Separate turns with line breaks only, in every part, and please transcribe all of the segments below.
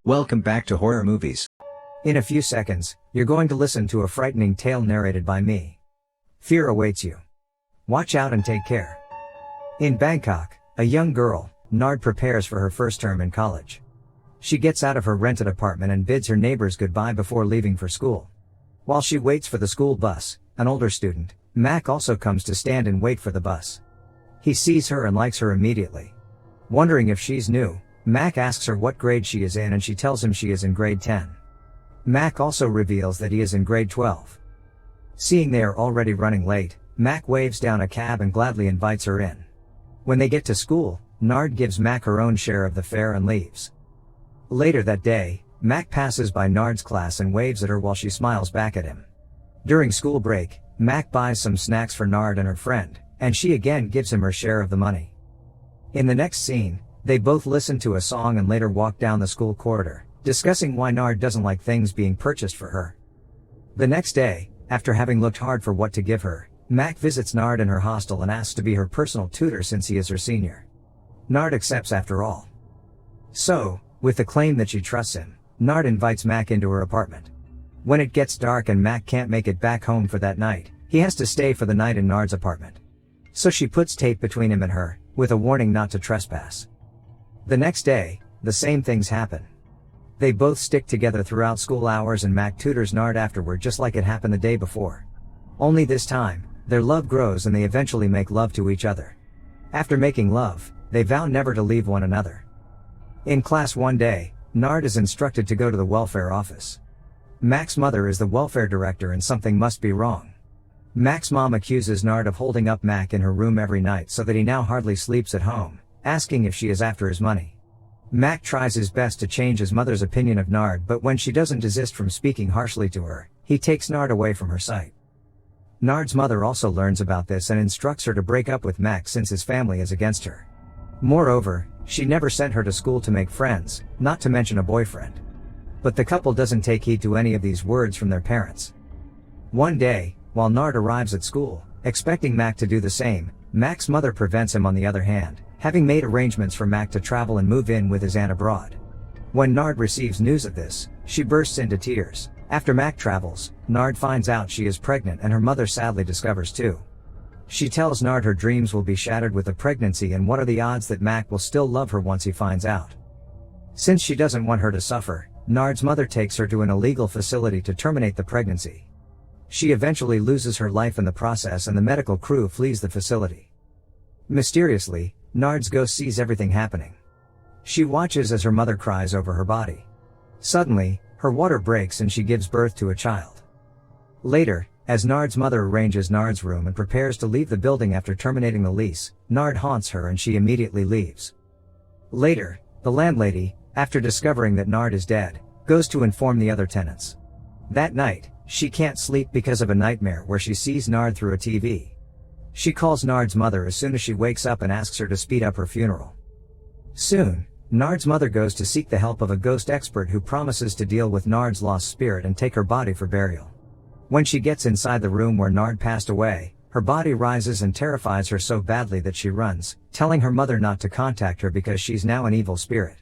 Welcome back to Horror Movies.
In a few seconds, you're going to listen to a frightening tale narrated by me. Fear awaits you. Watch out and take care. In Bangkok, a young girl, Nard, prepares for her first term in college. She gets out of her rented apartment and bids her neighbors goodbye before leaving for school. While she waits for the school bus, an older student, Mac, also comes to stand and wait for the bus. He sees her and likes her immediately. Wondering if she's new, Mac asks her what grade she is in and she tells him she is in grade 10. Mac also reveals that he is in grade 12. Seeing they are already running late, Mac waves down a cab and gladly invites her in. When they get to school, Nard gives Mac her own share of the fare and leaves. Later that day, Mac passes by Nard's class and waves at her while she smiles back at him. During school break, Mac buys some snacks for Nard and her friend, and she again gives him her share of the money. In the next scene, they both listen to a song and later walk down the school corridor, discussing why Nard doesn't like things being purchased for her. The next day, after having looked hard for what to give her, Mac visits Nard in her hostel and asks to be her personal tutor since he is her senior. Nard accepts after all. So, with the claim that she trusts him, Nard invites Mac into her apartment. When it gets dark and Mac can't make it back home for that night, he has to stay for the night in Nard's apartment. So she puts tape between him and her, with a warning not to trespass. The next day, the same things happen. They both stick together throughout school hours and Mac tutors Nard afterward just like it happened the day before. Only this time, their love grows and they eventually make love to each other. After making love, they vow never to leave one another. In class one day, Nard is instructed to go to the welfare office. Mac's mother is the welfare director and something must be wrong. Mac's mom accuses Nard of holding up Mac in her room every night so that he now hardly sleeps at home, asking if she is after his money. Mac tries his best to change his mother's opinion of Nard, but when she doesn't desist from speaking harshly to her, he takes Nard away from her sight. Nard's mother also learns about this and instructs her to break up with Mac since his family is against her. Moreover, she never sent her to school to make friends, not to mention a boyfriend. But the couple doesn't take heed to any of these words from their parents. One day, while Nard arrives at school, expecting Mac to do the same, Mac's mother prevents him on the other hand, having made arrangements for Mac to travel and move in with his aunt abroad. When Nard receives news of this, she bursts into tears. After Mac travels, Nard finds out she is pregnant and her mother sadly discovers too. She tells Nard her dreams will be shattered with the pregnancy and what are the odds that Mac will still love her once he finds out. Since she doesn't want her to suffer, Nard's mother takes her to an illegal facility to terminate the pregnancy. She eventually loses her life in the process and the medical crew flees the facility. Mysteriously, Nard's ghost sees everything happening. She watches as her mother cries over her body. Suddenly, her water breaks and she gives birth to a child. Later, as Nard's mother arranges Nard's room and prepares to leave the building after terminating the lease, Nard haunts her and she immediately leaves. Later, the landlady, after discovering that Nard is dead, goes to inform the other tenants. That night, she can't sleep because of a nightmare where she sees Nard through a TV. She calls Nard's mother as soon as she wakes up and asks her to speed up her funeral. Soon, Nard's mother goes to seek the help of a ghost expert who promises to deal with Nard's lost spirit and take her body for burial. When she gets inside the room where Nard passed away, her body rises and terrifies her so badly that she runs, telling her mother not to contact her because she's now an evil spirit.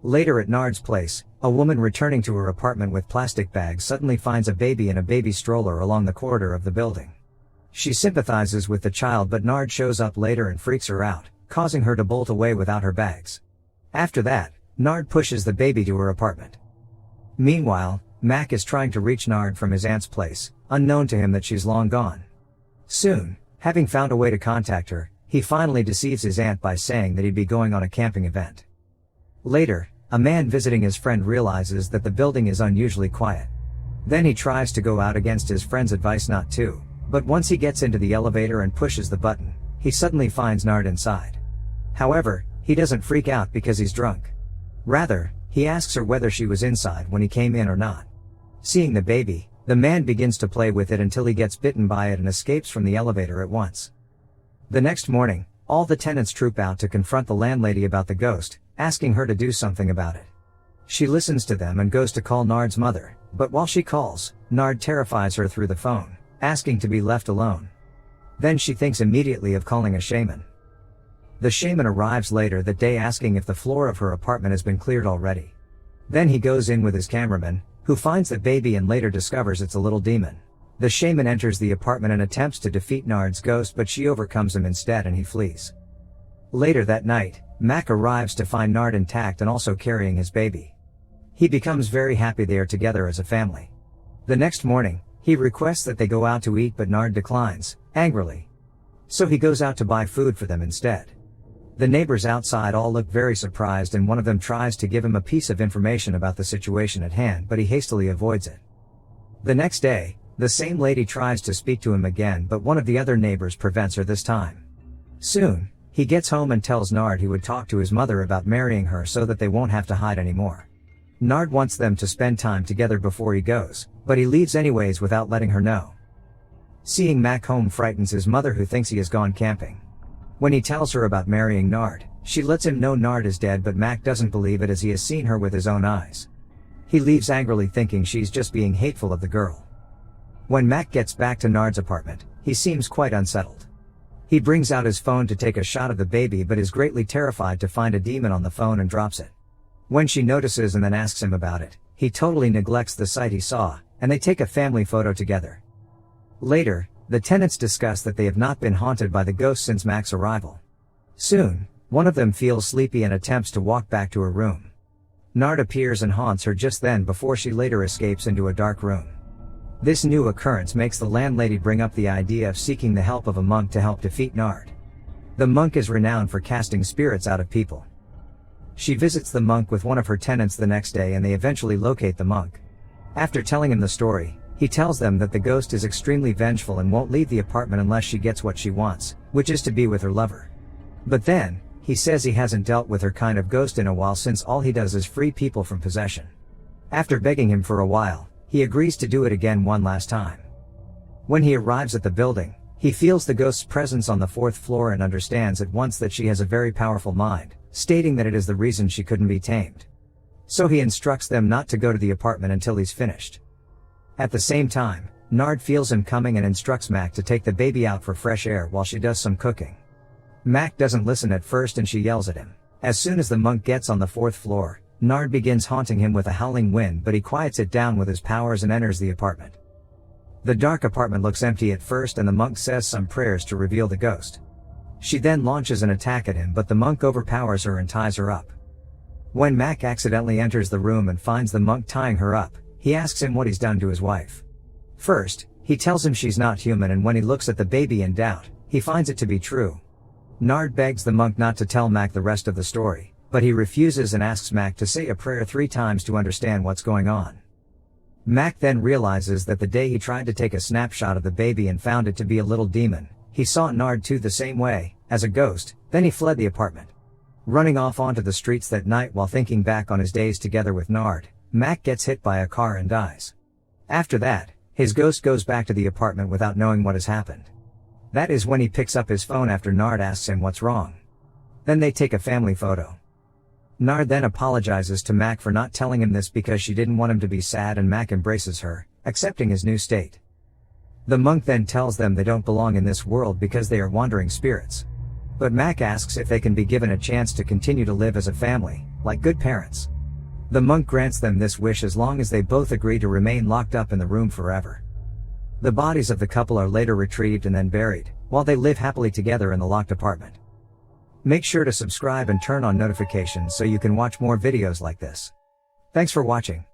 Later at Nard's place, a woman returning to her apartment with plastic bags suddenly finds a baby in a baby stroller along the corridor of the building. She sympathizes with the child but Nard shows up later and freaks her out, causing her to bolt away without her bags. After that, Nard pushes the baby to her apartment. Meanwhile, Mac is trying to reach Nard from his aunt's place, unknown to him that she's long gone. Soon, having found a way to contact her, he finally deceives his aunt by saying that he'd be going on a camping event. Later, a man visiting his friend realizes that the building is unusually quiet. Then he tries to go out against his friend's advice not to, but once he gets into the elevator and pushes the button, he suddenly finds Nard inside. However, he doesn't freak out because he's drunk. Rather, he asks her whether she was inside when he came in or not. Seeing the baby, the man begins to play with it until he gets bitten by it and escapes from the elevator at once. The next morning, all the tenants troop out to confront the landlady about the ghost, asking her to do something about it. She listens to them and goes to call Nard's mother, but while she calls, Nard terrifies her through the phone, asking to be left alone. Then she thinks immediately of calling a shaman. The shaman arrives later that day asking if the floor of her apartment has been cleared already. Then he goes in with his cameraman, who finds the baby and later discovers it's a little demon. The shaman enters the apartment and attempts to defeat Nard's ghost, but she overcomes him instead and he flees. Later that night, Mac arrives to find Nard intact and also carrying his baby. He becomes very happy they are together as a family. The next morning, he requests that they go out to eat, but Nard declines, angrily. So he goes out to buy food for them instead. The neighbors outside all look very surprised and one of them tries to give him a piece of information about the situation at hand, but he hastily avoids it. The next day, the same lady tries to speak to him again, but one of the other neighbors prevents her this time. Soon, he gets home and tells Nard he would talk to his mother about marrying her so that they won't have to hide anymore. Nard wants them to spend time together before he goes, but he leaves anyways without letting her know. Seeing Mac home frightens his mother, who thinks he has gone camping. When he tells her about marrying Nard, she lets him know Nard is dead, but Mac doesn't believe it as he has seen her with his own eyes. He leaves angrily, thinking she's just being hateful of the girl. When Mac gets back to Nard's apartment, he seems quite unsettled. He brings out his phone to take a shot of the baby, but is greatly terrified to find a demon on the phone and drops it. When she notices and then asks him about it, he totally neglects the sight he saw, and they take a family photo together. Later, the tenants discuss that they have not been haunted by the ghost since Mac's arrival. Soon, one of them feels sleepy and attempts to walk back to her room. Nard appears and haunts her just then before she later escapes into a dark room. This new occurrence makes the landlady bring up the idea of seeking the help of a monk to help defeat Nard. The monk is renowned for casting spirits out of people. She visits the monk with one of her tenants the next day and they eventually locate the monk. After telling him the story, he tells them that the ghost is extremely vengeful and won't leave the apartment unless she gets what she wants, which is to be with her lover. But then, he says he hasn't dealt with her kind of ghost in a while since all he does is free people from possession. After begging him for a while, he agrees to do it again one last time. When he arrives at the building, he feels the ghost's presence on the 4th floor and understands at once that she has a very powerful mind, stating that it is the reason she couldn't be tamed. So he instructs them not to go to the apartment until he's finished. At the same time, Nard feels him coming and instructs Mac to take the baby out for fresh air while she does some cooking. Mac doesn't listen at first and she yells at him. As soon as the monk gets on the 4th floor, Nard begins haunting him with a howling wind, but he quiets it down with his powers and enters the apartment. The dark apartment looks empty at first and the monk says some prayers to reveal the ghost. She then launches an attack at him, but the monk overpowers her and ties her up. When Mac accidentally enters the room and finds the monk tying her up, he asks him what he's done to his wife. First, he tells him she's not human, and when he looks at the baby in doubt, he finds it to be true. Nard begs the monk not to tell Mac the rest of the story, but he refuses and asks Mac to say a prayer 3 times to understand what's going on. Mac then realizes that the day he tried to take a snapshot of the baby and found it to be a little demon, he saw Nard too the same way, as a ghost, then he fled the apartment. Running off onto the streets that night while thinking back on his days together with Nard, Mac gets hit by a car and dies. After that, his ghost goes back to the apartment without knowing what has happened. That is when he picks up his phone after Nard asks him what's wrong. Then they take a family photo. Nard then apologizes to Mac for not telling him this because she didn't want him to be sad, and Mac embraces her, accepting his new state. The monk then tells them they don't belong in this world because they are wandering spirits. But Mac asks if they can be given a chance to continue to live as a family, like good parents. The monk grants them this wish as long as they both agree to remain locked up in the room forever. The bodies of the couple are later retrieved and then buried, while they live happily together in the locked apartment. Make sure to subscribe and turn on notifications so you can watch more videos like this. Thanks for watching.